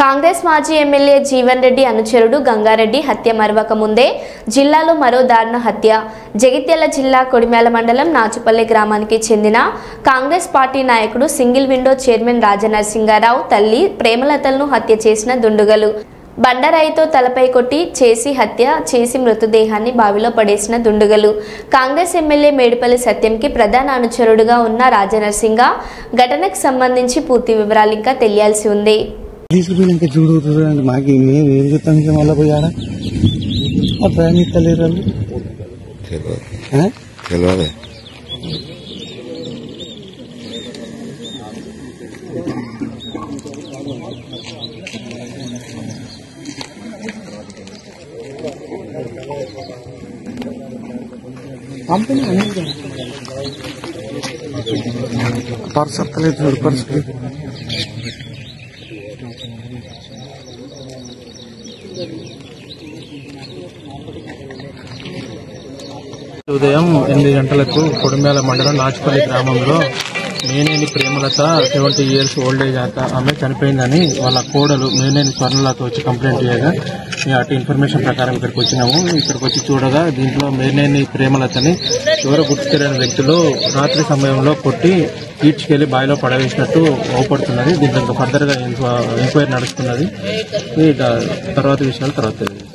కాంగ్రెస్ మాజీ ఎమ్మెల్యే జీవన్ రెడ్డి అనుచరుడు గంగారెడ్డి హత్య మరవక ముందే జిల్లాలో మరో దారుణ హత్య. జగిత్యాల జిల్లా కొడిమేల మండలం నాచుపల్లి గ్రామానికి చెందిన కాంగ్రెస్ పార్టీ నాయకుడు సింగిల్ విండో చైర్మన్ రాజనరసింగారావు తల్లి ప్రేమలతలను హత్య చేసిన దుండగులు. బండరాయితో తలపై కొట్టి హత్య చేసి మృతదేహాన్ని బావిలో పడేసిన దుండగులు. కాంగ్రెస్ ఎమ్మెల్యే మేడిపల్లి సత్యంకి ప్రధాన అనుచరుడుగా ఉన్న రాజనరసింగ ఘటనకు సంబంధించి పూర్తి వివరాలు ఇంకా తెలియాల్సి ఉంది. తీసుకుపోయినాక చూడుతుందండి మాకు మేము ఏం చెప్తాం ఇంకా మళ్ళీ పోయాడా ప్రయాణిస్తలేరు వాళ్ళు పర్స్ వస్తలేదు పర్స్ ఉదయం 8 గంటలకు కొడిమేల మండలం నాచుపల్లి గ్రామంలో Meneni Premalatha 70 years old age ఆమె చనిపోయిందని వాళ్ళ కోడలు మేనేని స్వర్ణలత వచ్చి కంప్లైంట్ చేయగా అటు ఇన్ఫర్మేషన్ ప్రకారం ఇక్కడికి వచ్చినాము. ఇక్కడికి వచ్చి చూడగా దీంట్లో మేనేని ప్రేమలతని ఎవరో గుర్తు తెలియని వ్యక్తులు రాత్రి సమయంలో కొట్టి ఈడ్చుకెళ్లి బావిలో పడవేసినట్టు అవపడుతున్నది. దీంట్లో ఫర్దర్ గా ఎంక్వైరీ నడుస్తున్నది. తర్వాత విషయాలు తర్వాత తెలియదు.